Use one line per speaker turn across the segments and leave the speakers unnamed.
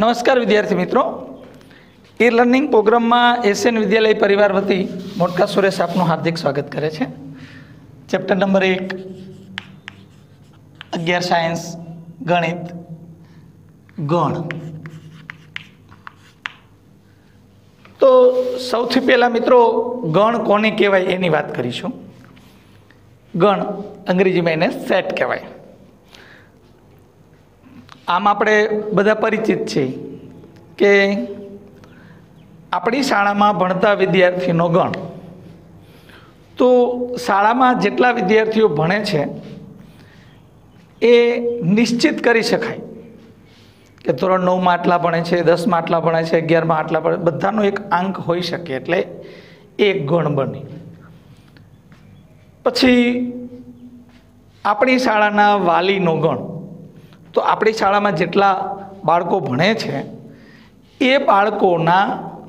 નમસ્કાર વિદ્યાર્થી મિત્રો, ई लर्निंग प्रोग्राम में एशियन विद्यालय परिवार वती मोटका सुरेश आपનું हार्दिक स्वागत करे छे। चैप्टर नंबर 1 11 सायन्स गणित गण। तो सौथी पहला मित्रों गण कोने कहेवाय एनी वात करीशुं। गण अंग्रेजी में एने सेट कहेवाय। आम आपणे बधा परिचित छे के अपनी शाला में भणता विद्यार्थीनो गण। तो शाला में जेटला विद्यार्थीओ भणे छे ए निश्चित करी शकाय के धोरण 9 में आटला भणे छे, 10 में आटला भणे छे, 11 में आटला भणे, बधानो एक आंक होई शके एटले एक गण बने। पछी अपनी शाळाना वालीनो गण। तो अपनी शाला में जेटला बाळको भणे छे ए बाळकोना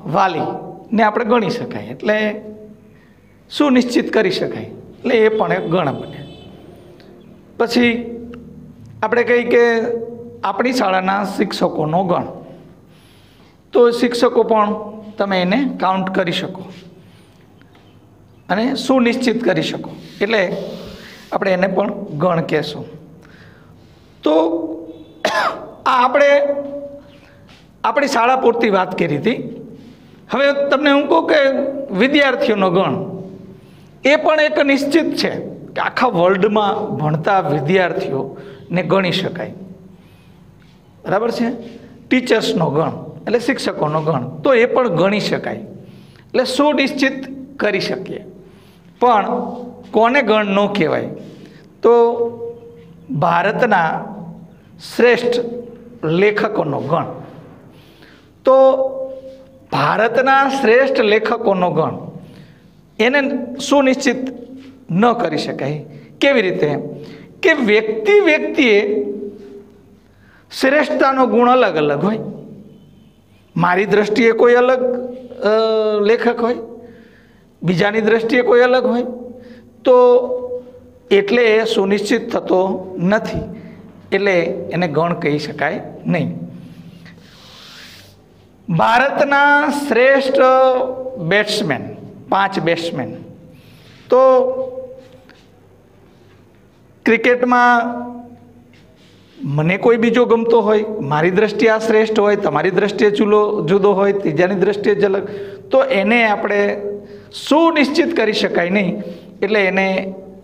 वाली ने आपणे गणी शकाय एटले सुनिश्चित करी शकाय एटले ए पण एक गण बने। पछी आपणे कही के अपनी शाळाना शिक्षकोनो गण। तो शिक्षको पण तमे एने काउंट करी शको अने सुनिश्चित करी शको एटले आपणे एने पण गण कहेशुं। तो आपणे अपनी शाला पूरती बात करी थी। हवे तमने हूँ कहूँ के विद्यार्थीओनो गण ए पण एक निश्चित है कि आखा वर्ल्ड में भणता विद्यार्थीओ ने गणी शकाय। बराबर है। टीचर्सनो गण एटले शिक्षकोनो गण तो ए पण गणी शकाय एटले सुनिश्चित करी शकीए। पण कोने गण न कहेवाय तो भारतना श्रेष्ठ लेखकोनो गण। तो भारतना श्रेष्ठ लेखकोनो गण एने सुनिश्चित न करी शकाय। केवी रीते के व्यक्ति व्यक्तिए श्रेष्ठतानो गुण अलग अलग होय। मारी दृष्टिए कोई अलग लेखक होय, बीजानी दृष्टिए कोई अलग होय, तो एटले सुनिश्चित थतो नथी एटले एने गण कही शकाय नहीं। भारतना श्रेष्ठ बेट्समेन 5 बेट्समेन। तो क्रिकेट में मने कोई बीजो गमतो होय, मारी दृष्टिए आ श्रेष्ठ होय, तमारी दृष्टिए जुदो होय, तीजानी दृष्टिए अलग, तो एने आपणे सुनिश्चित करी शकाय नहीं एटले एने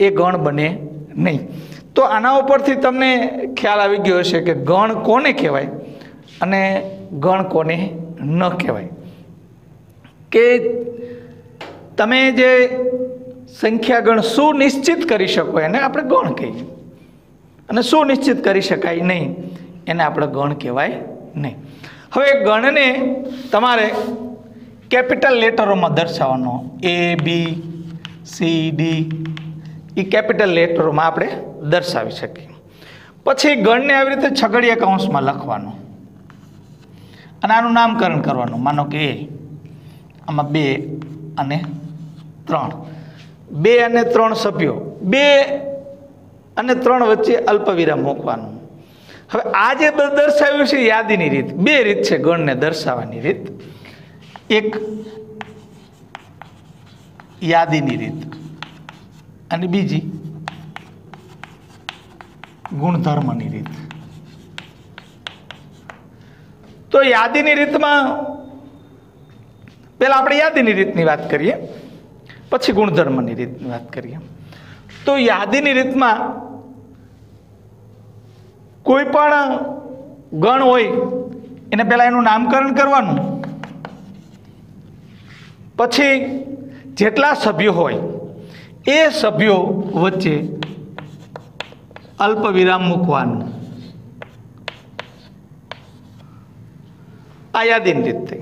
ए गण बने नहीं। तो आना उपरथी तमने ख्याल आवी गयो हशे के गण कोने कहेवाय अने गण कोने न कहेवाय। के तमे जे संख्या गण सुनिश्चित करी शको एने आपणे गण कहीए अने सुनिश्चित करी शकाय नहीं एने आपणे गण कहेवाय नहीं। हवे गणने तमारे केपिटल लेटरो में दर्शाववानो A B C D E capital लेटरो में आपणे दर्शावी शकीए। पछी गणने आवी रीते छगड़िया कौंस में लखवानो अने आनुं नामकरण करवानुं। मानो के आमां 2 અને 3 2 અને 3 सभ्यो 2 અને 3 वच्चे अल्पविराम मूकवानुं। हवे आ जे दर्शाव्युं छे यादीनी रीत। 2 रीत छे गणने दर्शाववानी रीत। एक यादीनी रीत અને બીજી ગુણધર્મની રીત। તો યાદીની રીતમાં પહેલા આપણે યાદીની રીતની વાત કરીએ, પછી ગુણધર્મની રીતની વાત કરીએ। તો યાદીની રીતમાં કોઈ પણ ગણ હોય એને પહેલા એનું નામકરણ કરવાનું, પછી જેટલા સભ્યો હોય ए सभ्यों वच्चे अल्प विराम मूकवानुं। आ यादीनी रीत थई।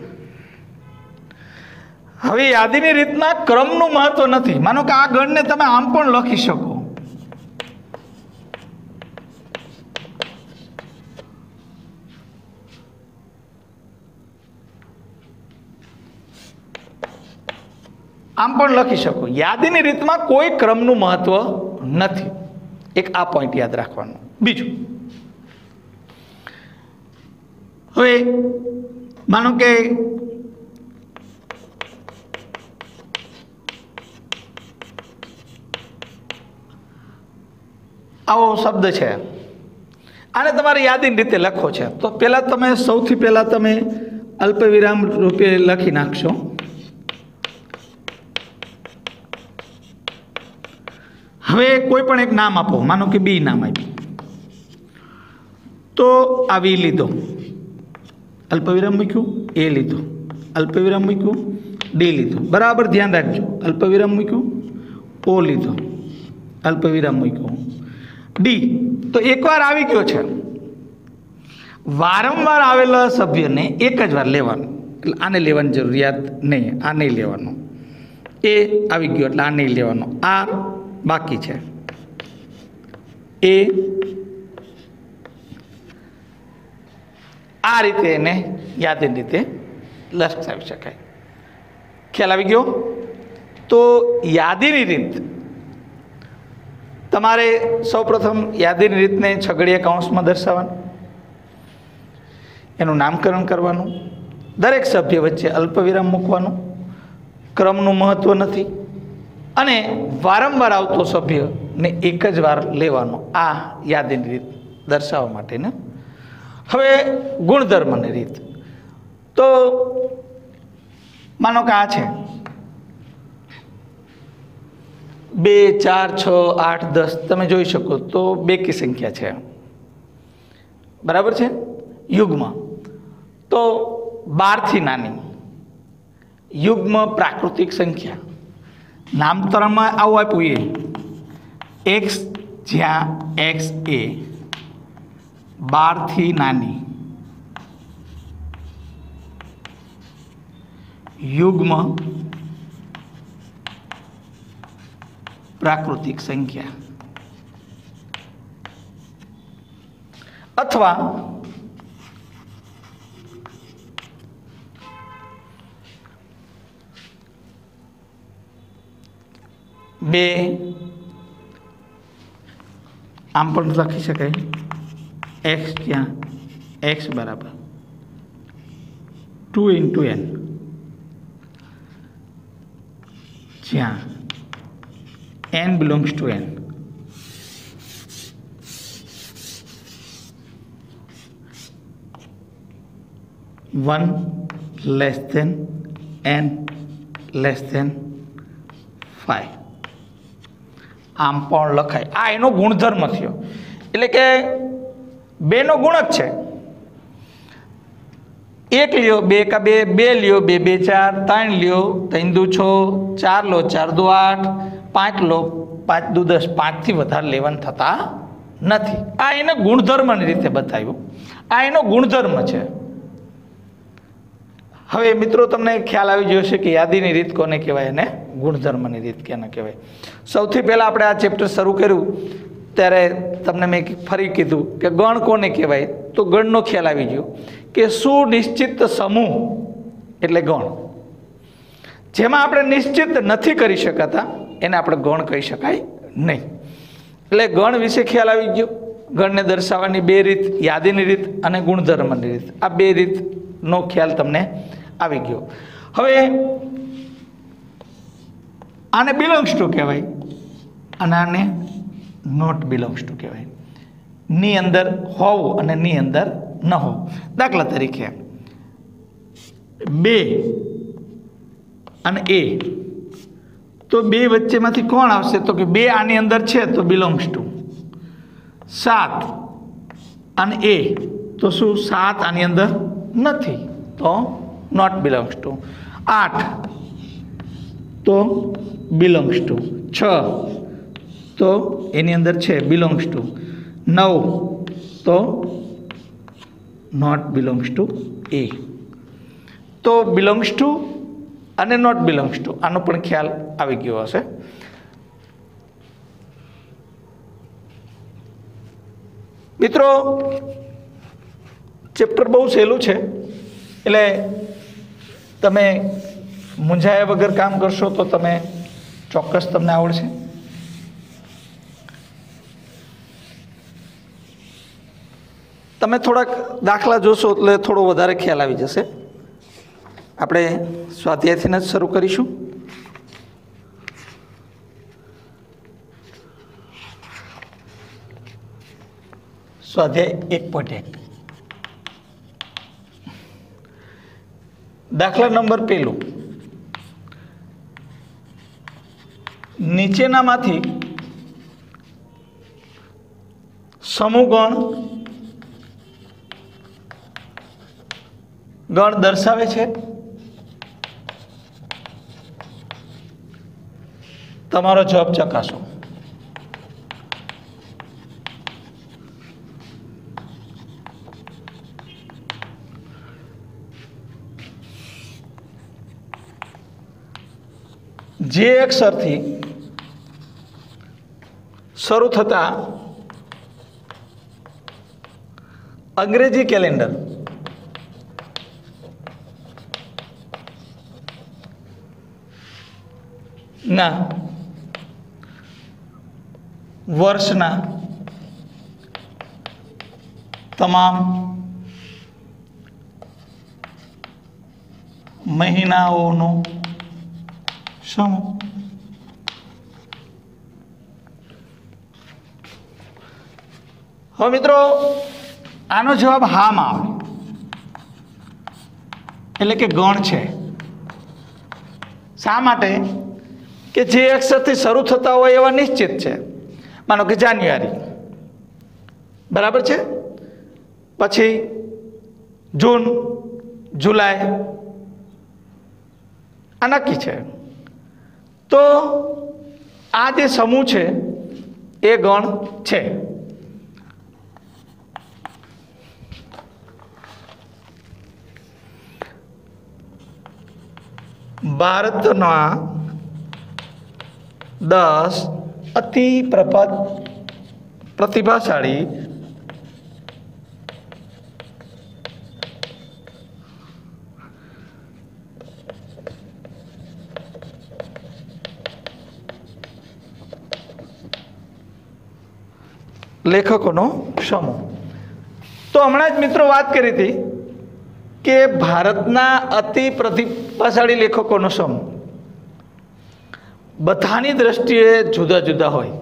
हवे यादीनी रीतना क्रमनुं महत्व नथी। मानो के आ गणने तमे आम पण लखी शको। आम पण लखी शको। यादीनी रीतमां कोई क्रमनुं महत्व नथी। एक आ पॉइंट याद राखवानो। बीजुं હવે માનો કે આવો શબ્દ છે, આને તમારે યાદીની રીતે લખો છે, તો પહેલાં તમે સૌથી પહેલાં તમે અલ્પવિરામ રૂપે લખી નાખશો. હવે કોઈ પણ એક નામ આપો, માનો કે બી નામ આપ્યું, તો આ વી લીધો, અલ્પવિરામ મૂક્યું, એ લીધો, અલ્પવિરામ મૂક્યું, ડી લીધું. બરાબર ધ્યાન રાખજો. અલ્પવિરામ મૂક્યું, ઓ લીધો, અલ્પવિરામ મૂક્યું, ડી. તો એકવાર આવી ગયો છે. વારંવાર આવેલા સભ્યને એક જ વાર લેવાનું, એટલે આને લેવાની જરૂરિયાત નહીં, આ નહીં લેવાનું. એ આવી ગયો એટલે આ નહીં લેવાનું. આર બાકી છે, એ આ રીતે એને યાદીની રીતે લખાવી શકાય. ખ્યાલ આવી ગયો? તો યાદીની રીત તમારે સૌપ્રથમ યાદીની રીતને છગડીયા કૌંસમાં દર્શાવવાનું, એનું નામકરણ કરવાનું, દરેક સભ્ય વચ્ચે અલ્પવિરામ મૂકવાનું, ક્રમનું મહત્ત્વ નથી, અને વારંવાર આવતો સભ્યને એક જ વાર લેવાનો. આ યાદીની રીત દર્શાવવા માટેને. હવે ગુણધર્મની રીત, તો માનો કે આ છે 2, 4, 6, 8, 10 તમે જોઈ શકો તો બેકી સંખ્યા છે, બરાબર છે, યુગ્મ. તો 12 થી નાની યુગ્મ પ્રાકૃતિક સંખ્યા. નામકરણમાં આવું આપ્યું, એ એક્સ, જ્યાં એક્સ એ 12 થી નાની યુગ્મ પ્રાકૃતિક સંખ્યા. અથવા બે આમ પણ લખી શકાય, એક્સ જ્યાં એક્સ બરાબર 2 × n, જ્યાં n belongs to n. One less than n less than 5. આમ પણ લખાય. આ એનો ગુણધર્મ થયો, એટલે કે બેનો ગુણક છે. એક લ્યો, 2 કા 2, 2 લ્યો, 2 2 4, 3 લ્યો, 3 દુ 6, 4 લો, 4 દુ 8, 5 લો, 5 દુ 10, 5 થી વધારે લેવાનું થતા નથી. આ એને ગુણધર્મની રીતે બતાવ્યું. આ એનો ગુણધર્મ છે. હવે મિત્રો તમને ખ્યાલ આવી ગયો છે કે યાદીની રીત કોને કહેવાય અને ગુણધર્મની રીત કેને કહેવાય. સૌથી પહેલાં આપણે આ ચેપ્ટર શરૂ કર્યું ત્યારે તમને મેં ફરી કીધું કે ગણ કોને કહેવાય, તો ગણનો ખ્યાલ આવી ગયો કે સુનિશ્ચિત સમૂહ એટલે ગણ. જેમાં આપણે નિશ્ચિત નથી કરી શકાતા એને આપણે ગણ કહી શકાય નહીં. એટલે ગણ વિશે ખ્યાલ આવી ગયો. ગણને દર્શાવવાની 2 રીત, યાદીની રીત અને ગુણધર્મની રીત. આ 2 રીતનો ખ્યાલ તમને આવી ગયો. હવે આને બિલોંગ્સ ટુ કહેવાય અને આને નોટ બિલોંગ્સ ટુ કહેવાય. ની અંદર હોવું અને ની અંદર ન હોવું. દાખલા તરીકે 2 અને એ, તો 2 વચ્ચેમાંથી કોણ આવશે, તો કે 2 આની અંદર છે તો બિલોંગ્સ ટુ. 7 અને એ, તો શું 7 આની અંદર નથી તો નોટ બિલોંગ્સ ટુ. 8 તો બિલોંગ્સ ટુ. 6 તો એની અંદર છે બિલોંગ્સ ટુ. 9 તો નોટ બિલોંગ્સ ટુ એ. તો બિલોંગ્સ ટુ અને નોટ બિલોંગ્સ ટુ આનો પણ ખ્યાલ આવી ગયો હશે. મિત્રો ચેપ્ટર બહુ સહેલું છે, એટલે તમે મૂંઝાયા વગર કામ કરશો તો તમે ચોક્કસ તમને આવડશે. તમે થોડાક દાખલા જોશો એટલે થોડો વધારે ખ્યાલ આવી જશે. આપણે સ્વાધ્યાયથી જ શરૂ કરીશું. સ્વાધ્યાય 1.1 દાખલા નંબર 1. નીચેનામાંથી સમૂહગણ દર્શાવે છે. તમારો જવાબ ચકાસો. જે અક્ષરથી શરૂ થતા અંગ્રેજી કેલેન્ડર ના વર્ષના તમામ મહિનાઓનો સમૂહ. હવે મિત્રો આનો જવાબ હામાં આવે, એટલે કે ગણ છે. શા માટે? કે જે અક્ષરથી શરૂ થતા હોય એવા નિશ્ચિત છે. માનો કે જાન્યુઆરી, બરાબર છે, પછી જૂન, જુલાઈ, આ નક્કી છે. તો આ જે સમૂહ છે એ ગણ છે. ભારતના 10 અતિ પ્રતિભાશાળી લેખકોનો સમૂહ. તો હમણાં જ મિત્રો વાત કરી હતી કે ભારતના અતિ પ્રતિભાશાળી લેખકોનો સમૂહ બધાની દ્રષ્ટિએ જુદા જુદા હોય.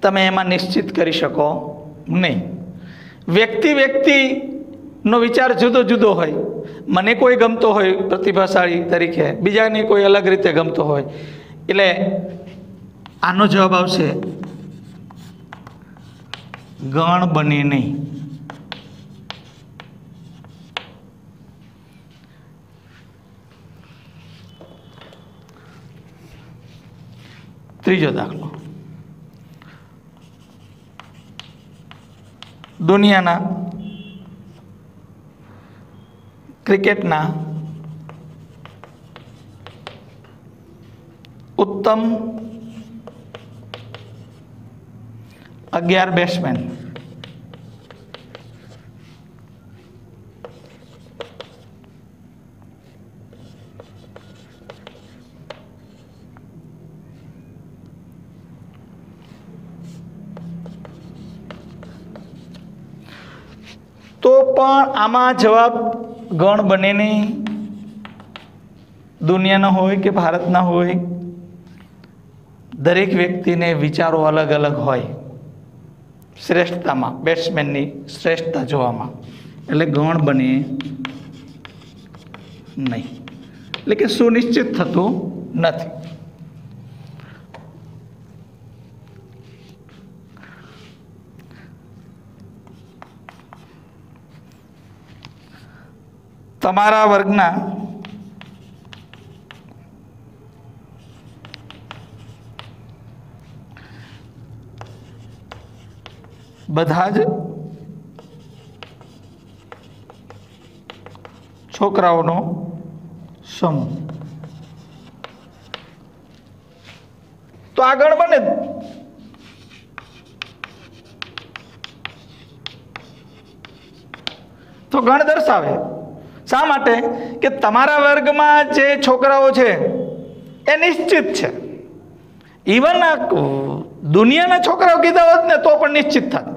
તમે એમાં નિશ્ચિત કરી શકો નહીં. વ્યક્તિનો વિચાર જુદો જુદો હોય. મને કોઈ ગમતો હોય પ્રતિભાશાળી તરીકે, બીજાને કોઈ અલગ રીતે ગમતો હોય. એટલે આનો જવાબ આવશે ગણ બને નહીં. ત્રીજો દાખલો. દુનિયાના ક્રિકેટના ઉત્તમ 11 બેટ્સમેન તો પણ આમાં જવાબ ગણ બને નહીં. દુનિયાનો હોય કે ભારતના હોય, દરેક વ્યક્તિને વિચારો અલગ અલગ હોય શ્રેષ્ઠતામાં, બેટ્સમેનની શ્રેષ્ઠતા જોવામાં. એટલે ગણ બને નહીં, એટલે કે સુનિશ્ચિત થતું નથી. તમારા વર્ગના બધા જ છોકરાઓનો સમૂહ. તો આગળ બને તો ગણ દર્શાવે. શા માટે? કે તમારા વર્ગમાં જે છોકરાઓ છે એ નિશ્ચિત છે. ઇવન દુનિયાના છોકરાઓ કીધા હોત ને તો પણ નિશ્ચિત થાત.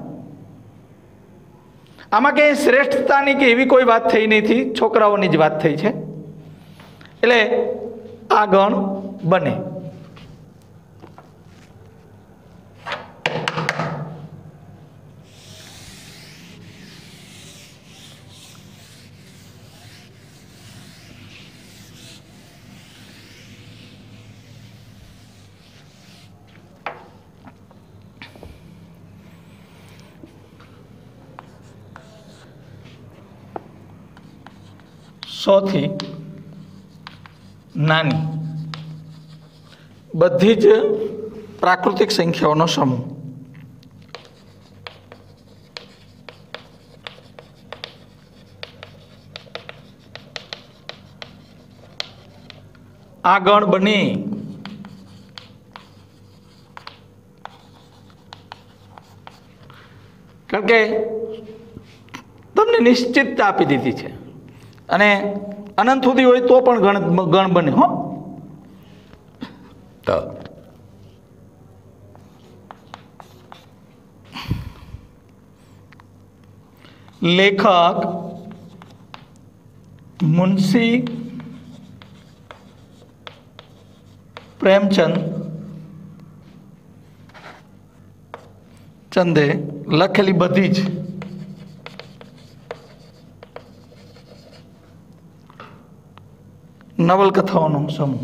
આમાં ક્યાંય શ્રેષ્ઠતાની કે એવી કોઈ વાત થઈ નથી, છોકરાઓની જ વાત થઈ છે, એટલે આ ગણ બને. સૌથી નાની બધી જ પ્રાકૃતિક સંખ્યાઓનો સમૂહ. આ ગણ બને. કારણ કે તમને નિશ્ચિતતા આપી દીધી છે અને અનંત સુધી હોય તો પણ ગણ બને. હો, તો લેખક મુનશી ચંદે લખેલી બધી જ નવલકથાઓનો સમૂહ.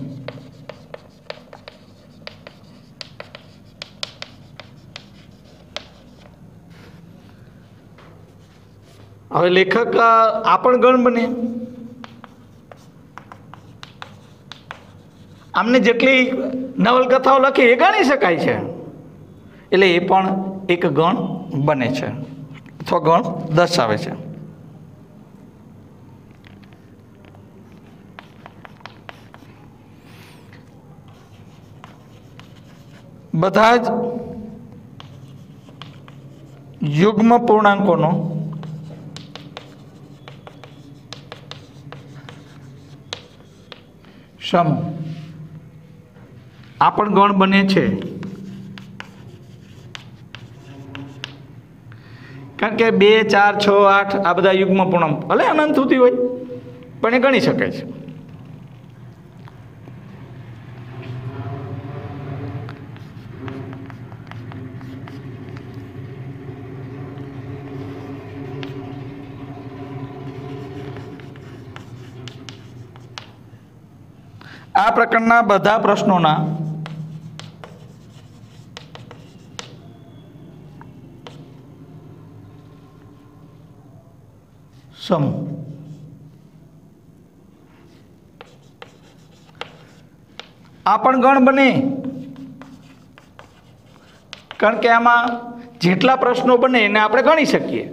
હવે લેખક આ પણ ગણ બને. આમને જેટલી નવલકથાઓ લખી એ ગણી શકાય છે, એટલે એ પણ એક ગણ બને છે અથવા ગણ દર્શાવે છે. બધા જ યુગ્મ પૂર્ણાંકોનો સમૂહ. આ પણ ગણ બને છે, કારણ કે 2, 4, 6, 8 આ બધા યુગ્મ પૂર્ણાંક ભલે અનંત સુધી હોય પણ એ ગણી શકાય છે. આ પ્રકારના બધા પ્રશ્નોના સમૂહ. આ પણ ગણ બને, કારણ કે આમાં જેટલા પ્રશ્નો બને એને આપણે ગણી શકીએ,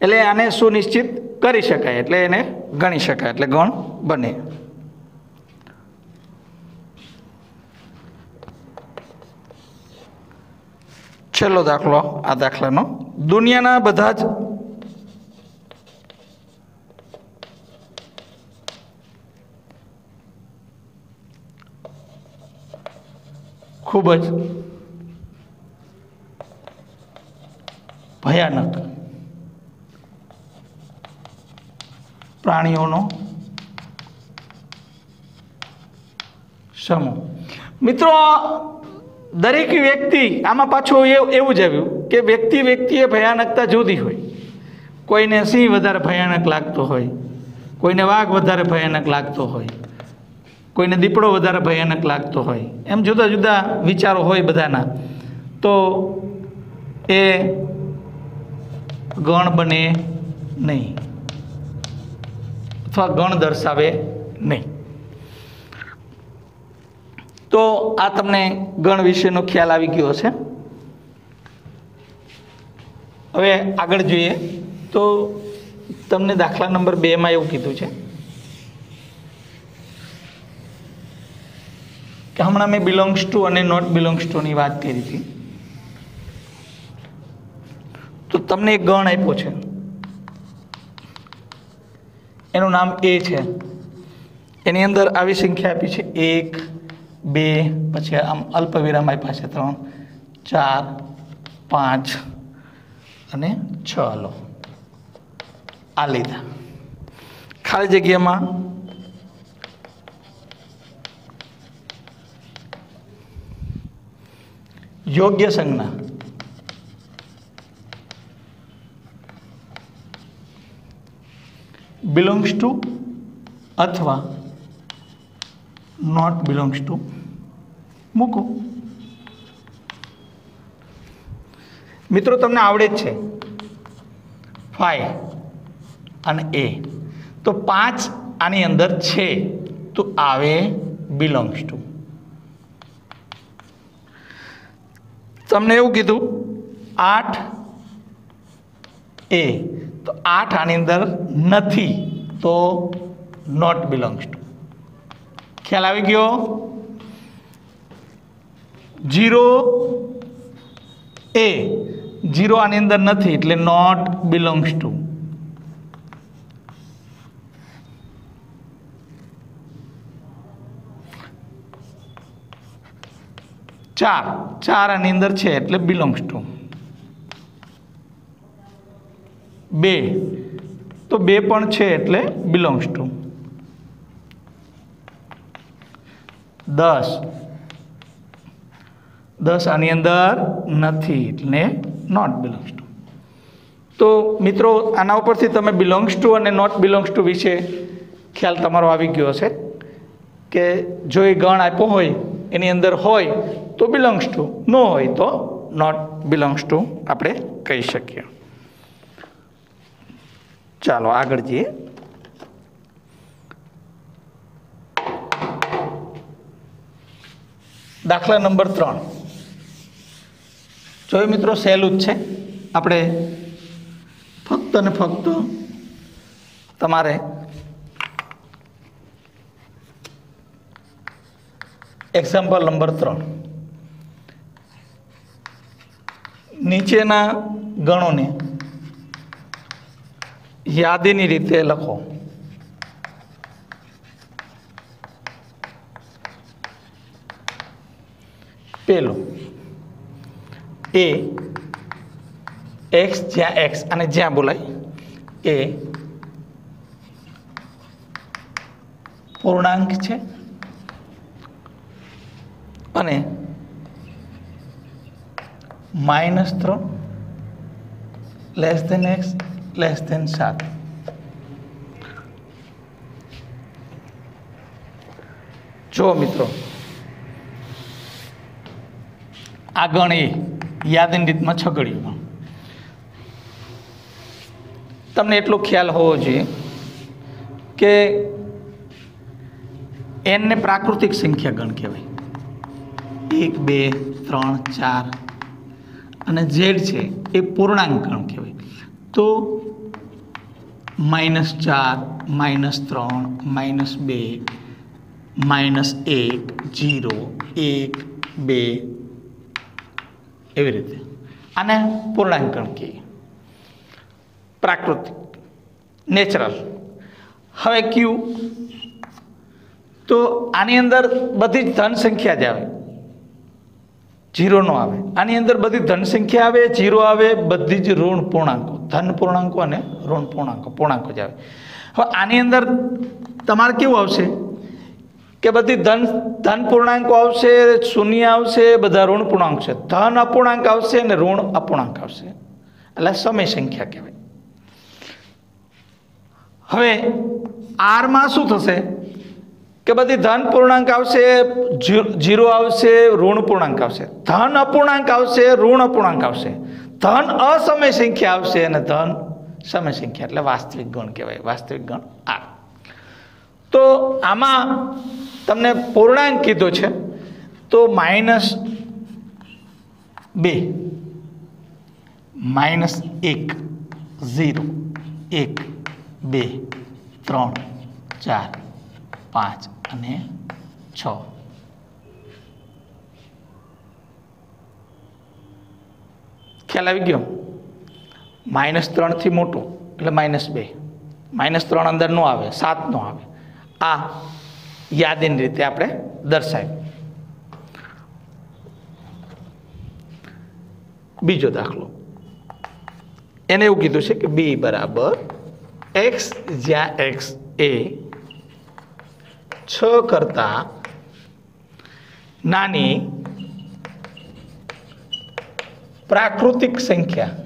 એટલે આને સુનિશ્ચિત કરી શકાય, એટલે એને ગણી શકાય, એટલે ગણ બને. છેલ્લો દાખલો આ દાખલાનો. દુનિયાના બધા જ ખૂબ જ ભયાનક પ્રાણીઓનો સમૂહ. મિત્રો, દરેક વ્યક્તિ આમાં પાછું એવું જ આવ્યું કે વ્યક્તિએ ભયાનકતા જુદી હોય. કોઈને સિંહ વધારે ભયાનક લાગતો હોય, કોઈને વાઘ વધારે ભયાનક લાગતો હોય, કોઈને દીપડો વધારે ભયાનક લાગતો હોય, એમ જુદા જુદા વિચારો હોય બધાના. તો એ ગણ બને નહીં અથવા ગણ દર્શાવે નહીં. તો આ તમને ગણ વિશેનો ખ્યાલ આવી ગયો છે. હવે આગળ જોઈએ તો તમને દાખલા નંબર 2 એવું કીધું છે કે હમણાં મેં બિલોંગ્સ ટુ અને નોટ બિલોંગ્સ ટુની વાત કરી હતી. તો તમને એક ગણ આપ્યો છે, એનું નામ એ છે. એની અંદર આવી સંખ્યા આપી છે 1, 2, પછી આમ અલ્પ વિરામ આપ્યા છે 3, 4, 5 અને 6 લો, આ લીધા. ખાલી જગ્યામાં યોગ્ય સંજ્ઞા બિલોંગ્સ ટુ અથવા નોટ બિલોંગ્સ ટુ મૂકો. મિત્રો તમને આવડે જ છે 5 અને A, તો 5 આની અંદર છે તો આવે બિલોંગ્સ ટુ. તમને એવું કીધું 8 A, તો 8 આની અંદર નથી તો નોટ બિલોંગ્સ ટુ. ખ્યાલ આવી ગયો? 0 A, 0 આની અંદર નથી એટલે નોટ બિલોંગ્સ ટુ. 4 આની અંદર છે એટલે બિલોંગ્સ ટુ. 2 તો 2 પણ છે એટલે બિલોંગ્સ ટુ. 10 આની અંદર નથી એટલે નોટ બિલોંગ્સ ટુ. તો મિત્રો આના ઉપરથી તમે બિલોંગ્સ ટુ અને નોટ બિલોંગ્સ ટુ વિશે ખ્યાલ તમારો આવી ગયો હશે કે જો એ ગણ આપ્યો હોય એની અંદર હોય તો બિલોંગ્સ ટુ, ન હોય તો નોટ બિલોંગ્સ ટુ આપણે કહી શકીએ. ચાલો આગળ જઈએ. દાખલા નંબર 3 જોયું મિત્રો, સહેલું જ છે. આપણે ફક્ત ને ફક્ત તમારે એક્ઝામ્પલ નંબર 3 નીચેના ગણોને યાદીની રીતે લખો. પેલું A, x જ્યાં x અને જ્યાં બોલાય એ પૂર્ણાંક છે અને -3 x <7. જો મિત્રો આ ગણ એ યાદીની રીતમાં છગડ્યું. તમને એટલો ખ્યાલ હોવો જોઈએ કે n ને પ્રાકૃતિક સંખ્યા ગણ કહેવાય. 1 2 3 4 અને z છે એ પૂર્ણાંક ગણ કહેવાય. તો -4 -3 -2 -1 0 1 2 એવી રીતે આને પૂર્ણાંક ગણ કહીએ, પ્રાકૃતિક નેચરલ. હવે ક્યુ તો આની અંદર બધી જ ધન સંખ્યા જ આવે, 0 નો આવે. આની અંદર બધી ધન સંખ્યા આવે, 0 આવે, બધી જ ઋણ પૂર્ણાંકો, ધન પૂર્ણાંકો અને ઋણ પૂર્ણાંકો જ આવે. હવે આની અંદર તમારે કેવું આવશે કે બધી ધન પૂર્ણાંકો આવશે, શૂન્ય આવશે, બધા ઋણ પૂર્ણાંક છે. ધન અપૂર્ણાંક આવશે અને ઋણ અપૂર્ણાંક આવશે, એટલે સમય સંખ્યા કહેવાય. હવે આરમાં શું થશે કે બધી ધન પૂર્ણાંક આવશે, 0 આવશે, ઋણ પૂર્ણાંક આવશે, ધન અપૂર્ણાંક આવશે, ઋણ અપૂર્ણાંક આવશે, ધન અસમય સંખ્યા આવશે અને ધન સમય સંખ્યા, એટલે વાસ્તવિક ગણ કહેવાય, વાસ્તવિક ગણ આર. તો આમાં તમને પૂર્ણાંક કીધો છે તો -2 -1 0 1 2 3 4 5 અને 6. ખ્યાલ આવી ગયો? -3 થી મોટું એટલે -2, -3 અંદર નો આવે, 7 નો આવે. આ યાદીની રીતે આપણે દર્શાવ્યું. બીજો દાખલો એને એવું કીધું છે કે બી બરાબર એક્સ જ્યાં એક્સ એ 6 કરતા નાની પ્રાકૃતિક સંખ્યા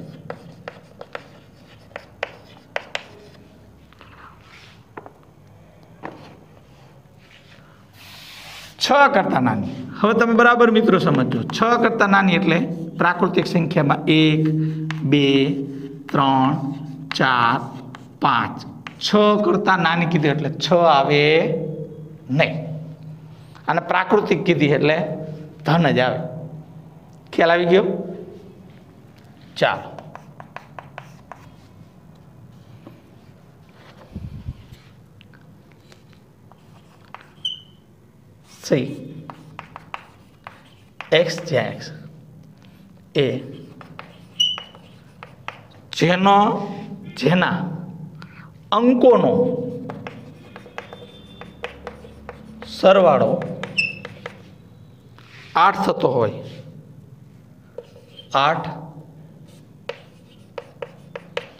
કરતા નાની. હવે તમે બરાબર મિત્રો સમજો, 6 કરતા નાની એટલે પ્રાકૃતિક સંખ્યામાં 1 2 3 4 5. 6 કરતા નાની કીધી એટલે 6 આવે નહીં, અને પ્રાકૃતિક કીધી એટલે ધન જ આવે. ખ્યાલ આવી ગયો? ચાલો સહી. એક્સ જ્યાં એક્સ એ જેના અંકોનો સરવાળો 8 થતો હોય, 8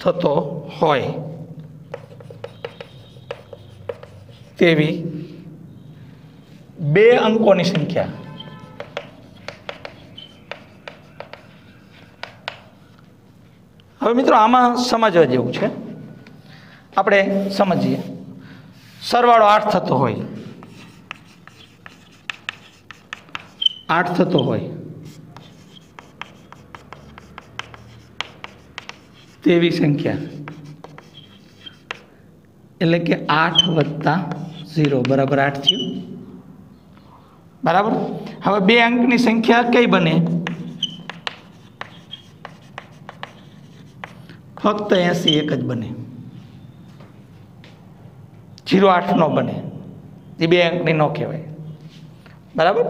થતો હોય તેવી 2 અંકોની સંખ્યા હવે મિત્રો આમાં સમજવા જેવું છે. આપણે સમજીએ. સરવાળો 8 થતો હોય, 8 થતો હોય તેવી સંખ્યા એટલે કે 8 વત્તા 0 બરાબર 8 થયું. બરાબર. હવે 2 અંકની સંખ્યા કઈ બને? ફક્ત 80 એક જ બને, 08 નો બને. એ 2 અંકની નો કહેવાય. બરાબર.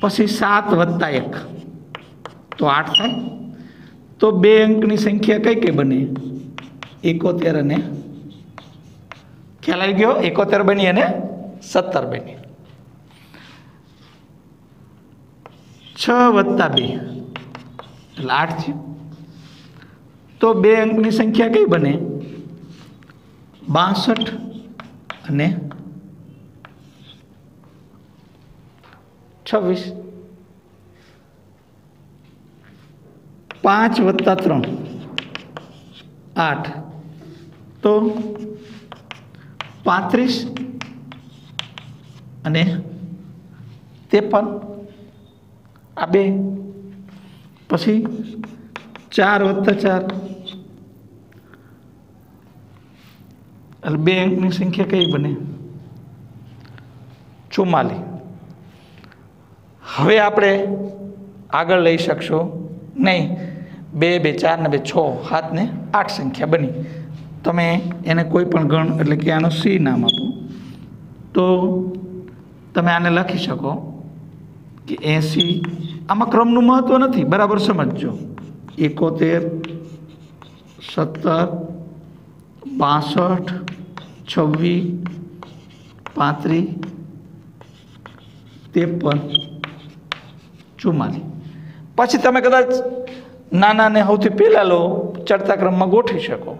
પછી 7 વત્તા 1 તો 8 થાય. તો 2 અંકની સંખ્યા કઈ કઈ બને? 71 અને ખ્યાલ આવી ગયો? 71 બની અને 17 બની. 6 વત્તા 2 એટલે 8 થયું. તો 2 અંકની સંખ્યા કઈ બને? 62 અને 26. 5 વત્તા 3 8 તો 35 અને 53. આ 2. પછી 4 વત્તા 4 એટલે 2 અંકની સંખ્યા કઈ બને? 44. હવે આપણે આગળ લઈ શકશો નહીં. 2 2 4 ને 2 6 7 ને 8 સંખ્યા બની. તમે એને કોઈ પણ ગણ એટલે કે આનો સી નામ આપો તો તમે આને લખી શકો કે 80. આમાં ક્રમનું મહત્વ નથી, બરાબર સમજજો. 71 17 62 26 35 53 44. પછી તમે કદાચ નાનાને સૌથી પહેલાં લો, ચડતા ક્રમમાં ગોઠવી શકો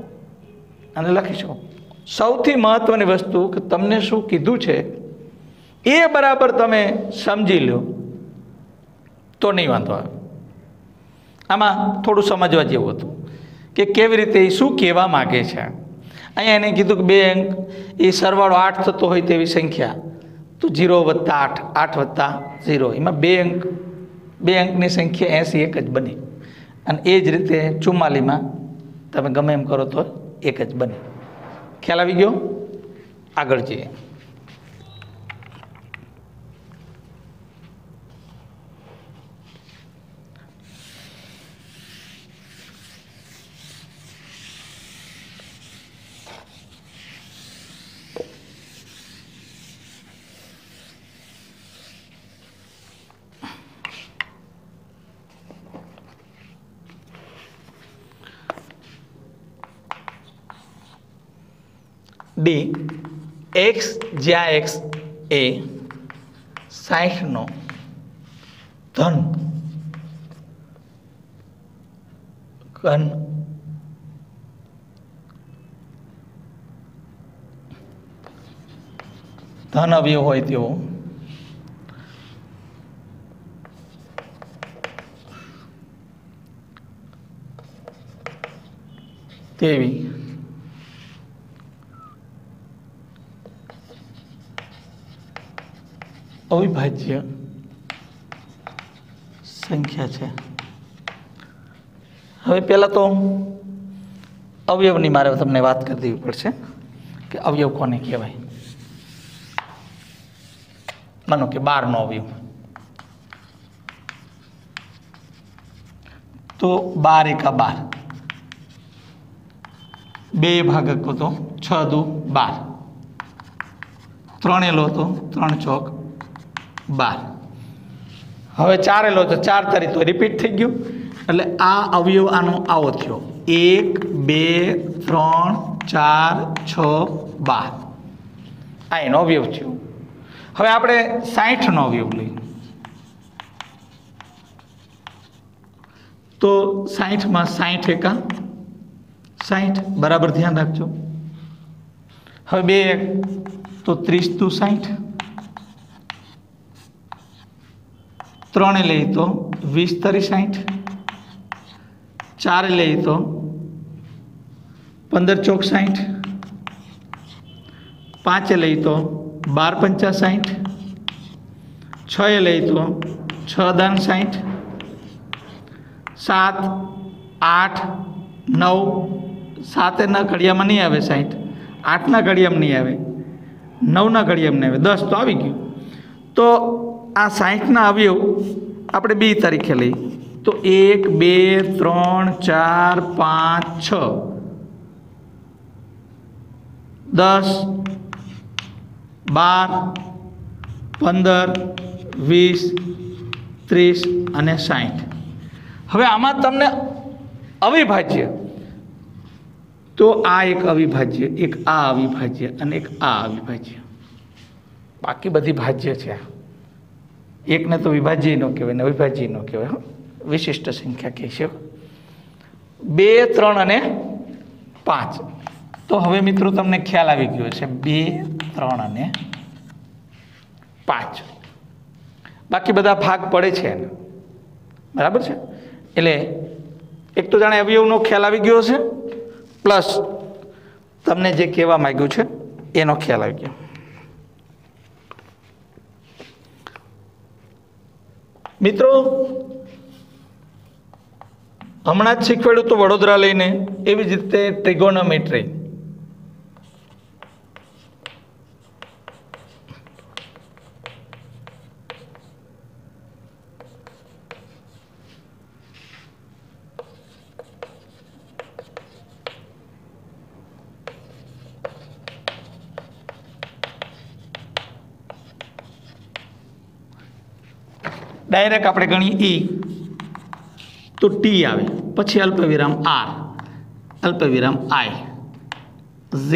અને લખી શકો. સૌથી મહત્વની વસ્તુ કે તમને શું કીધું છે એ બરાબર તમે સમજી લો તો નહીં વાંધો આવે. આમાં થોડું સમજવા જેવું હતું કે કેવી રીતે એ શું કહેવા માગે છે. અહીંયા એને કીધું કે 2 અંક એ સરવાળો 8 થતો હોય તેવી સંખ્યા, તો 0 વત્તા 8 8 વત્તા 0 એમાં 2 અંકની સંખ્યા 80 એક જ બને. અને એ જ રીતે 44માં તમે ગમે એમ કરો તો એક જ બને. ખ્યાલ આવી ગયો? આગળ જઈએ. ડી એક્સ જ્યાં એક્સ એ 60 નો ધન ઘન ધન અવયવ હોય તેવો તેવી અવિભાજ્ય સંખ્યા છે। હવે પહેલાં તો અવયવની મારે તમને વાત કરી દેવી પડશે કે અવયવ કોને કહેવાય। માનો કે 12નો અવયવ, તો 12 એકા 12, 2 ભાગકો તો 6 દુ 12, 3 લો તો 3 ચોક 12, હવે 4 લો તો 4 તારી તો રિપીટ થઈ ગયું, એટલે આ અવયવ આનો આવો થયો 1 2 3 4 6 12, આ એનો અવયવ થયો। હવે આપણે 60નો અવયવ લઈએ તો 60માં 60 એકા 60, બરાબર ધ્યાન રાખજો। હવે 2 તો 30 દુ 60, 3 લઈએ તો 20 તરી 60, 4 લઈએ તો 15 ચોક 60, 5 લઈએ તો 12 પંચા 60, 6 લઈએ તો 6 દાન 60, 7 8 9, 7ના ઘડિયામાં નહીં આવે 60, 8ના ઘડિયામાં નહીં આવે, 9ના ઘડિયામાં નહીં આવે, 10 તો આવી ગયું। તો આ 60ના અવયવ આપણે 2 તારીખે લઈએ તો 1 2 3 4 5 6 10 12 15 20 30 અને 60। હવે આમાં તમને અવિભાજ્ય, તો આ એક અવિભાજ્ય, એક આ અવિભાજ્ય અને એક આ અવિભાજ્ય, બાકી બધી ભાજ્ય છે। એકને તો વિભાજ્ય ન કહેવાય ને અવિભાજ્ય ન કહેવાય, વિશિષ્ટ સંખ્યા કહેશે। 2 3 અને 5, તો હવે મિત્રો તમને ખ્યાલ આવી ગયો છે 2 3 અને 5, બાકી બધા ભાગ પડે છે એને, બરાબર છે। એટલે એક તો જાણે અવયવનો ખ્યાલ આવી ગયો છે, પ્લસ તમને જે કહેવા માંગ્યું છે એનો ખ્યાલ આવી ગયો। મિત્રો હમણાં જ શીખવાડ્યું તો વડોદરા લઈને, એવી જ રીતે ટ્રિગોનોમેટ્રી, ડાયરેક્ટ આપણે ગણીએ E તો T આવે, પછી અલ્પવિરામ R, અલ્પવિરામ I, Z,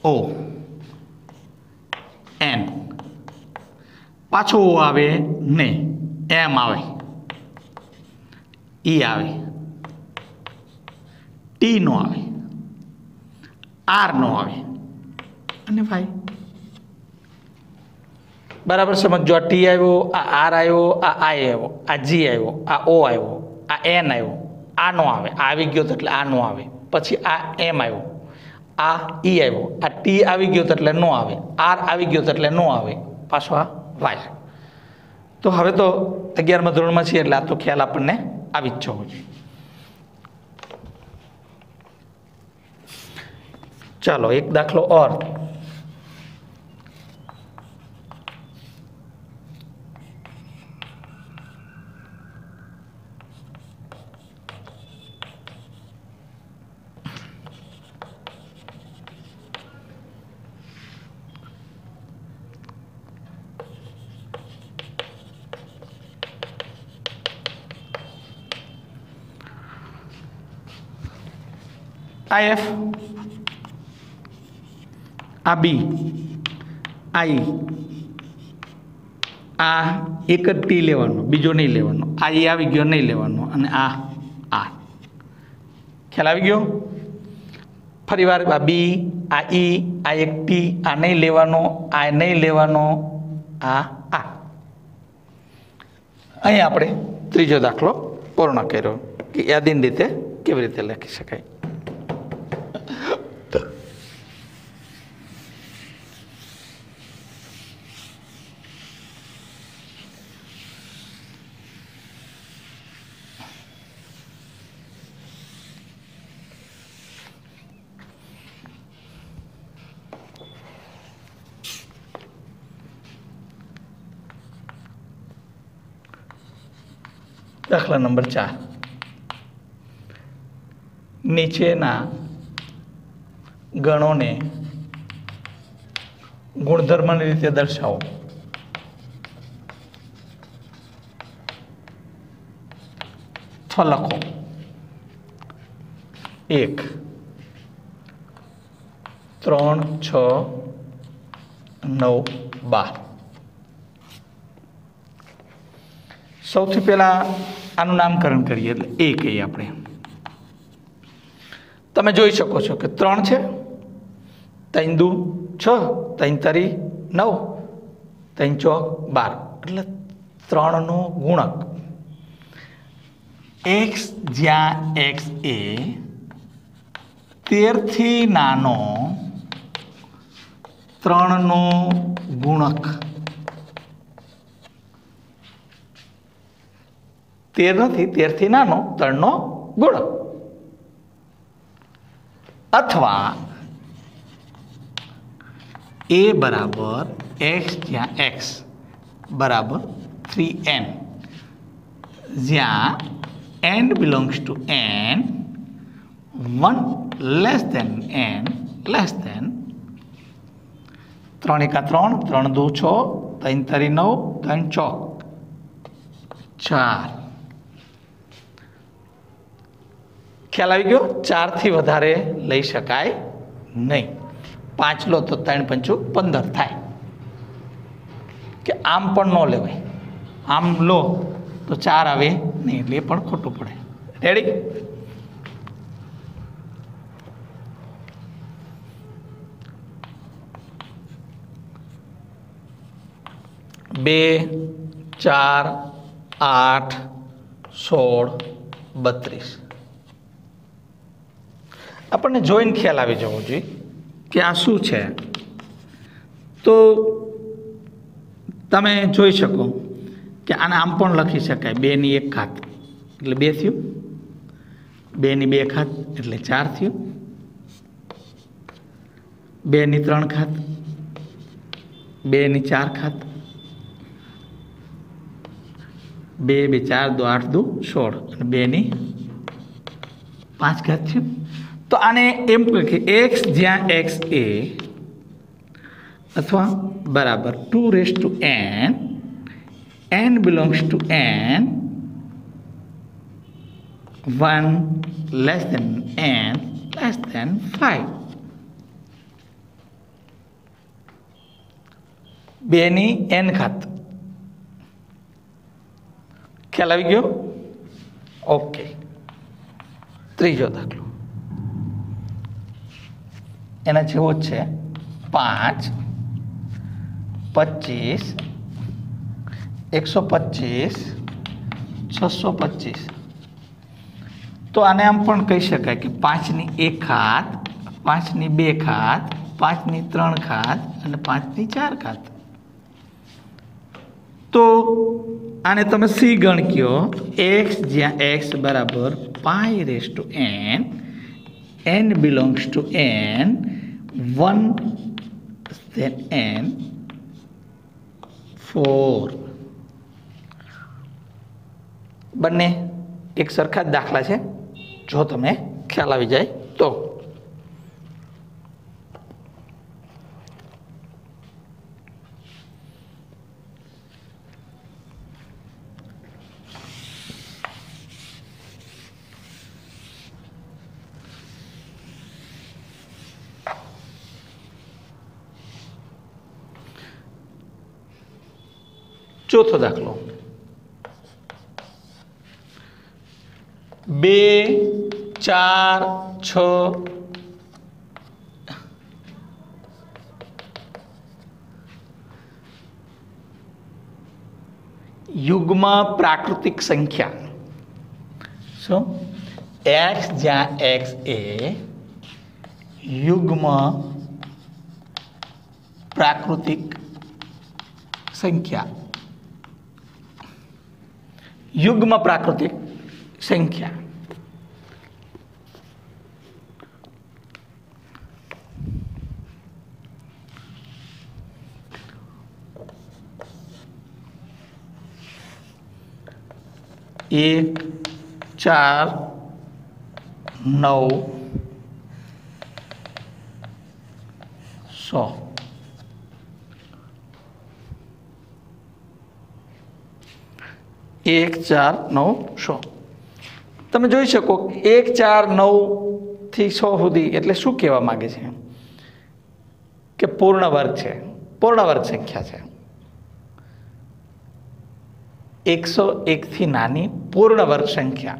O, N, પાછો O આવે ને, M આવે, E આવે, T નો આવે, R નો આવે અને Y। બરાબર સમજો, આ ટી આવ્યો, આ આર આવ્યો, આ આઈ આવ્યો, આ જી આવ્યો, આ ઓ આવ્યો, આ એન આવ્યો, આ નો આવે, આ આવી ગયો તો એટલે આ નો આવે, પછી આ એમ આવ્યો, આ ઈ આવ્યો, આ ટી આવી ગયો તો એટલે નો આવે, આર આવી ગયો તો એટલે નો આવે, પાછો આ વાય। તો હવે તો 11મા ધોરણમાં છીએ એટલે આ તો ખ્યાલ આપણને આવી જ જવો જોઈએ। ચાલો એક દાખલો ઓર, IF, આ B, I, આ એક જ ટી લેવાનો, બીજો નહીં લેવાનો, આ E આવી ગયો નહીં લેવાનો, અને આ ખ્યાલ આવી ગયો? ફરીવાર આ બી, આ ઈ, આ એક ટી, આ નહીં લેવાનો, આ નહીં લેવાનો, આ. અહીં આપણે ત્રીજો દાખલો પૂર્ણ કર્યો કે યાદીની રીતે કેવી રીતે લખી શકાય. દાખલા નંબર 4. નીચેના ગણોને ગુણધર્મની રીતે દર્શાવો. લખો. 1 3 6 9 12. સૌથી પહેલા આનું નામકરણ કરીએ એટલે એ કહીએ આપણે. તમે જોઈ શકો છો કે 3 છે, 3 દુ 6, 3 તરી 9, 3 ચોક 12, એટલે 3 નો ગુણક. x જ્યાં x એ 13 થી નાનો 3 નો ગુણક. 13 નથી, 13 થી નાનો 3 નો ગુણક. અથવા a બરાબર x જ્યાં x બરાબર 3n, જ્યાં n belongs to n, 1 less than n less than 3 એકા 3, 3 દુ 6, 3 તરી 9, 3 ચોક 4. ખ્યાલ આવી ગયો? 4 થી વધારે લઈ શકાય નહીં. 5 લો તો 3 પંચું 15 થાય. કે આમ પણ ન લેવાય, આમ લો તો 4 આવે નહીં, એટલે એ પણ ખોટું પડે. રેડી? બે 4 8 16 32. આપણને જોઈને ખ્યાલ આવી જવો જોઈએ કે આ શું છે. તો તમે જોઈ શકો કે આને આમ પણ લખી શકાય. 2 ની 1 ઘાત એટલે 2 થયું, 2 ની 2 ઘાત એટલે 4 થયું, 2 ની 3 ઘાત, 2 ની 4 ઘાત, 2 2 4 2 8 2 16 અને 2 ની 5 ઘાત થયું. તો આને એમ કહે કે x જ્યાં x એ અથવા બરાબર 2 raised to n, n belongs to n, 1 less than n less than 5. 2 ની n ઘાત. ખ્યાલ આવી ગયો? ઓકે. ત્રીજો દાખલો એના જેવો જ છે. 5 25 125 625. તો આને આમ પણ કહી શકાય કે 5 ની 1 ઘાત, 5 ની 2 ઘાત, 5 ની 3 ઘાત અને 5 ની 4 ઘાત. તો આને તમે સી ગણ કયો. x જ્યાં x બરાબર pi raised to n, n belongs to n, 1 then n 4. બંને એક સરખા જ દાખલા છે, જો તમે ખ્યાલ આવી જાય તો. ચોથો દાખલો. 2 4 6 युग्म प्राकृतिक संख्या सो x ज्या x ए युग्म प्राकृतिक संख्या युग्म प्राकृतिक संख्या एक 4 9 100 1 4 9 100 તમે જોઈ શકો 1 4 9 થી 100 સુધી એટલે શું કહેવા માંગે છે કે પૂર્ણ વર્ગ છે, પૂર્ણ વર્ગ સંખ્યા છે। 101 થી નાની પૂર્ણ વર્ગ સંખ્યા।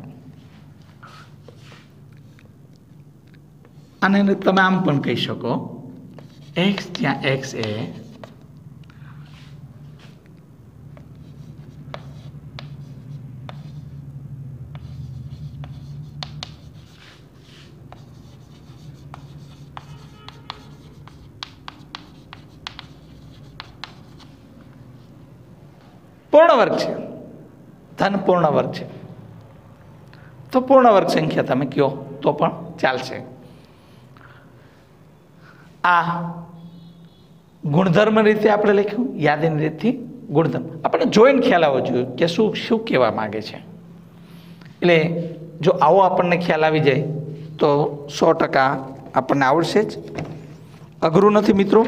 અને તમે આમ પણ કહી શકો x જ્યાં x એ पूर्ण वर्ग है, धन पूर्ण वर्ग है तो पूर्ण वर्ग संख्या तमे कहो तो पण चालशे। आ गुणधर्म रीते आपणे लख्युं, यादीनी रीतथी गुणधर्म आपणे जोईने ख्याल आवो जोईए के शुं शुं कहेवा मांगे छे। एटले जो आवो आपणने ख्याल आवी जाय तो 100% आपणने आवडशे ज, अघरुं नथी मित्रों।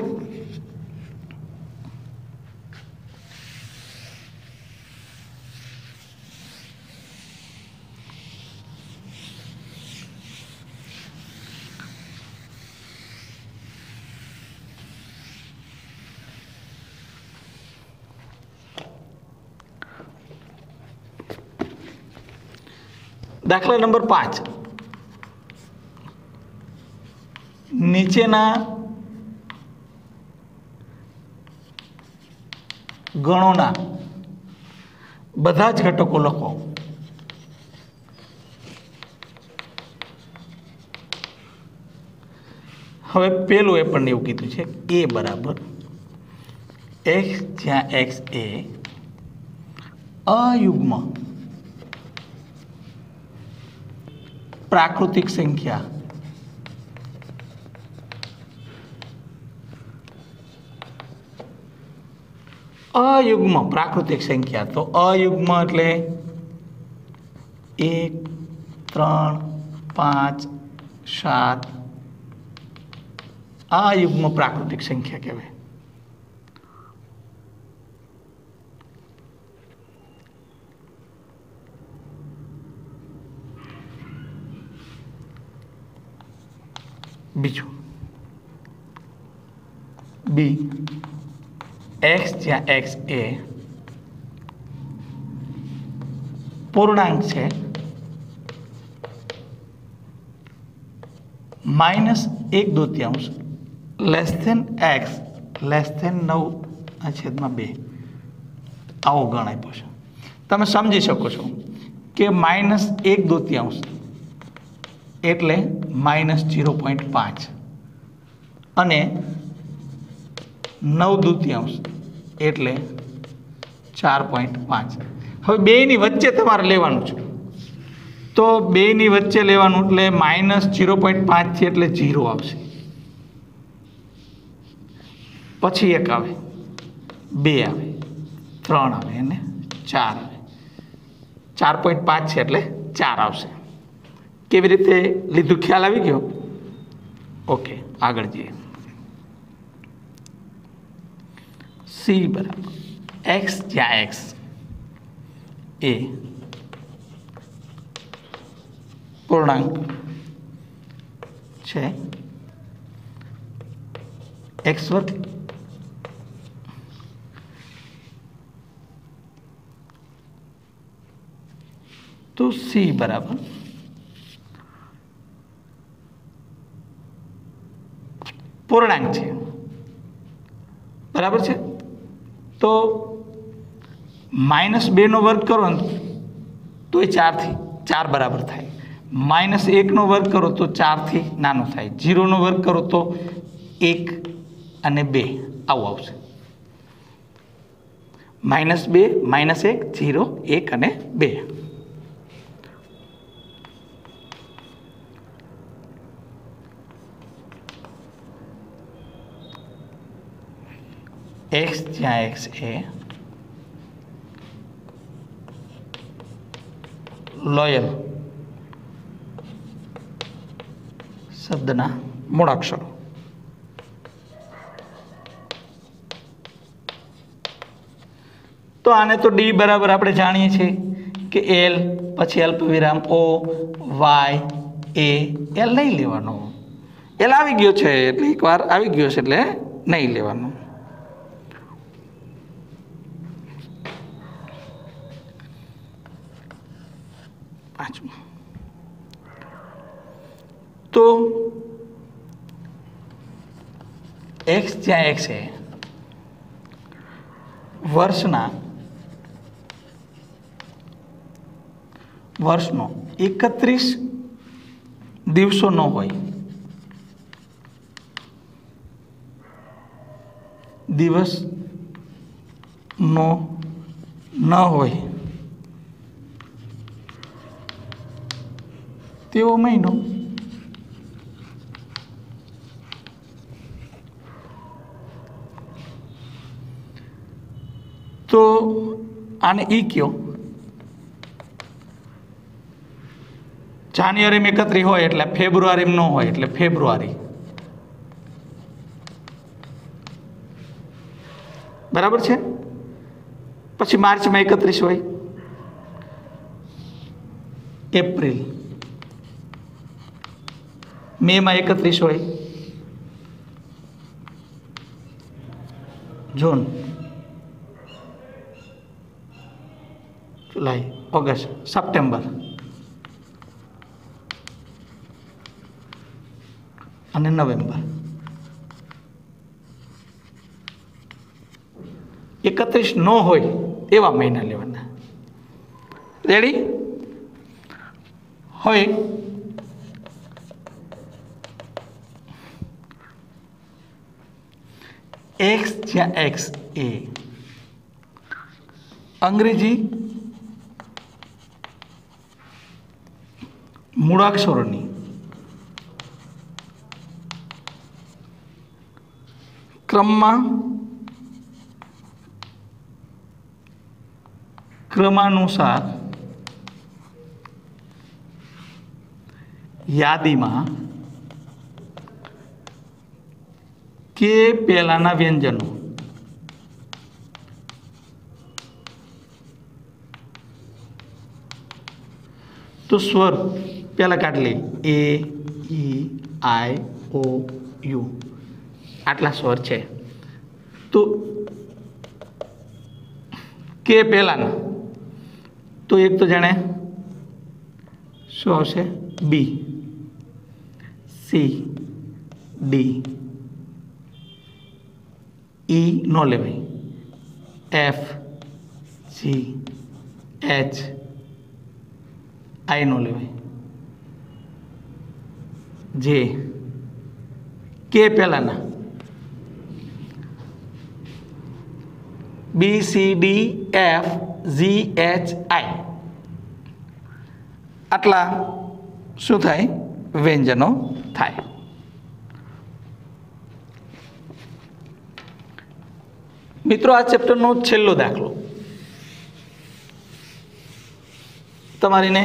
दाखला नंबर 5 नीचेना गणोना बधा ज घटको लखो। हवे पेलुं ए पण एवुं कीधुं छे ए बराबर x ज्यां x ए अयुग्म प्राकृतिक संख्या अयुग्म प्राकृतिक संख्या तो अयुग्म एटले 1 3 5 7 अयुग्म प्राकृतिक संख्या कहेवाय। बीजू बी एक्स ज्यां एक्स ए पूर्णांक है -1/2 less than x less than 9/2 आवो गण आप्यो छे। तमे समझी शको छो कि -1/2 एटले -0.5 अने 9/2 एटले 4.5। हवे बेनी वच्चे तमारे लेवानुं छे तो बेनी वच्चे लेवानुं एटले -0.5 थी एटले 0 आवशे, पछी 1 आवे 2 आवे 3 आवे अने 4 आवे। 4.5 छे एटले 4 आवशे। केवी रीते लीधुं ख्याल आवी गयो? ओके आगळ जईए। सी बराबर एक्स ज्यां एक्स ए पूर्णांक छे एक्स वर्ग तो सी बराबर पूर्णांक है, बराबर है। तो -2 નો વર્ગ કરો ને તો એ 4 થી 4 બરાબર થાય, -1 નો વર્ગ કરો તો 4 થી નાનો થાય, 0 નો વર્ગ કરો તો 1 અને 2 આવું આવશે। -2, -1, 0, 1 અને 2। x જ્યાં x એ લોયલ શબ્દના મૂળાક્ષરો। તો આને તો ડી બરાબર આપણે જાણીએ છીએ કે એલ પછી અલ્પવિરામ ઓ વાય એ એલ નહીં લેવાનો, એલ આવી ગયો છે એટલે એકવાર આવી ગયો છે એટલે નહીં લેવાનો। પાંચમું, તો एक्स જ્યાં एक्स है વર્ષનો 31 દિવસો ન હોય, દિવસ નો ન હોય તેવો મહિનો। तो आने ई क्यों जान्युआरी में 31 हो एटले फेब्रुआरी में न हो एटले फेब्रुआरी, बराबर है। पछी मार्च में 31 हो, एप्रिल मे में 31 हो, जून जुलाई ऑगस्ट सप्टेम्बर અને નવેમ્બર 31 નો હોય એવા મહિના લેવાના। રેડી હોય एक्स જ્યાં एक्स એ અંગ્રેજી મૂળાક્ષરોની क्रमानुसार यादीमां के पहेलाना व्यंजनो तो स्वर पहला काट ले ए ई आई ओ यू आटला स्वर है। तो के पहला तो एक तो जाने शू आवशे बी सी डी ई नो लेवाय एफ जी एच आई नो लेवाय जे के पहला ना B C D F G H I आटला शू थाय व्यंजनो थाय। मित्रों आ चेप्टरनो छेल्लो दाखलो तमारी ने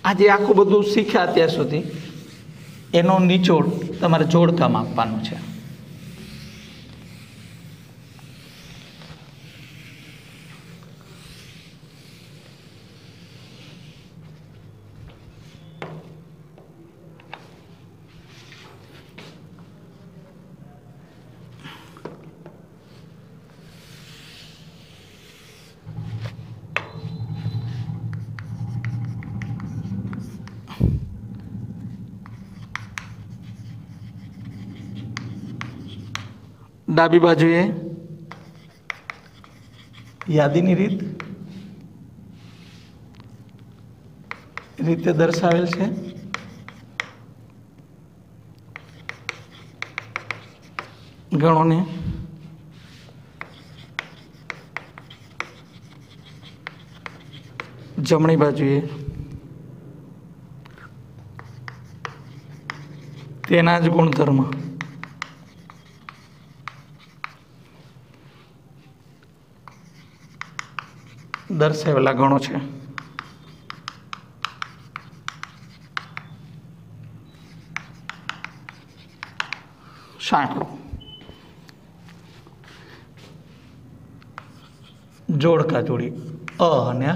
आज आखू बधु शीख्या अत्यार सुधी एनो निचोड़ तमारे जोड़काम आपवानुं छे। ડાબી બાજુએ યાદીની રીતે દર્શાવેલ છે. ગણોને જમણી બાજુએ તેના જ ગુણધર્મ દર્શાવેલા ગણો છે. સાંકળો જોડકા જોડી અ અને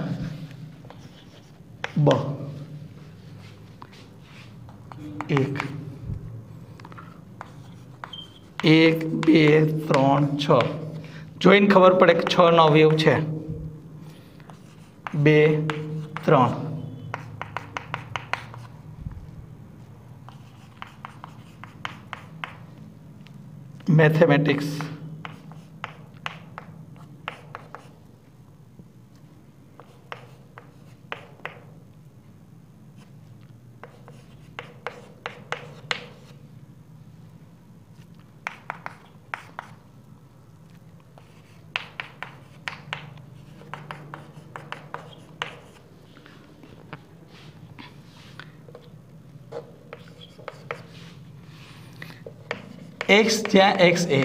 બ. 1 1 2 3 6 જોઈને ખબર પડે કે 6 નો અવયવ છે. 2 3 મેથેમેટિક્સ x જ્યાં x એ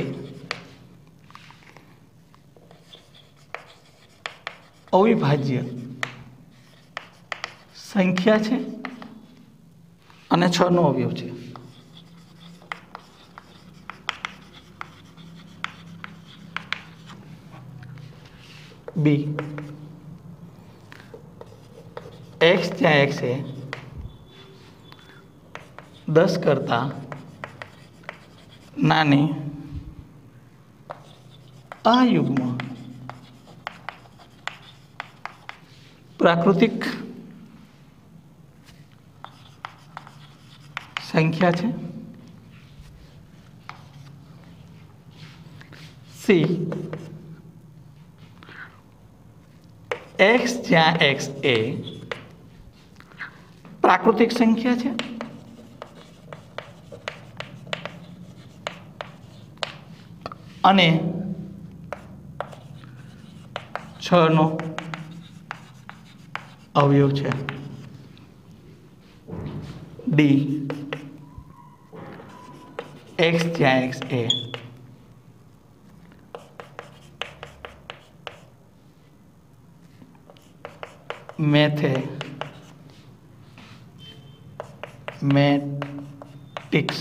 અવિભાજ્ય સંખ્યા છે અને 6 નો અવયવ છે. b x જ્યાં x એ 10 કરતા નાની અયુગ્મ પ્રાકૃતિક સંખ્યા છે. c x જ્યાં x એ પ્રાકૃતિક સંખ્યા છે અને 6 નો અવયવ છે. d x જ્યાં x એ મેથેમેટિક્સ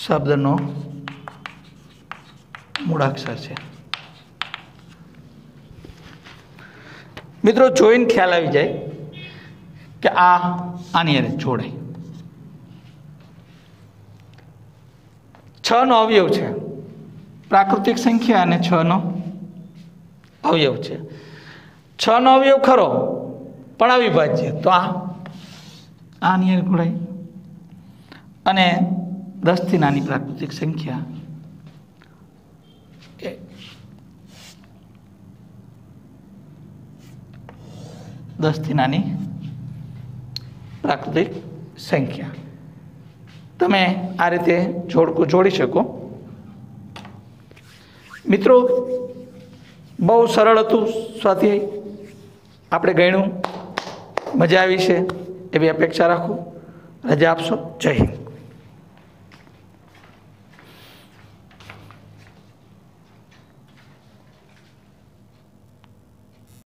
શબ્દનો મૂળાક્ષર છે. મિત્રો જોઈને ખ્યાલ આવી જાય કે આની હારે જોડાય. 6 નો અવયવ છે, પ્રાકૃતિક સંખ્યા અને 6 નો અવયવ છે. 6 નો અવયવ ખરો પણ અવિભાજ્ય, તો આની હારે જોડાય. અને 10 થી નાની પ્રાકૃતિક સંખ્યા એ 10 થી નાની પ્રાકૃતિક સંખ્યા. તમે આ રીતે જોડકું જોડી શકો. મિત્રો બહુ સરળ હતું સ્વાધ્યાય, આપણે ગણ્યું, મજા આવી છે એવી અપેક્ષા રાખું. રજા આપશો. જય હિન્દ.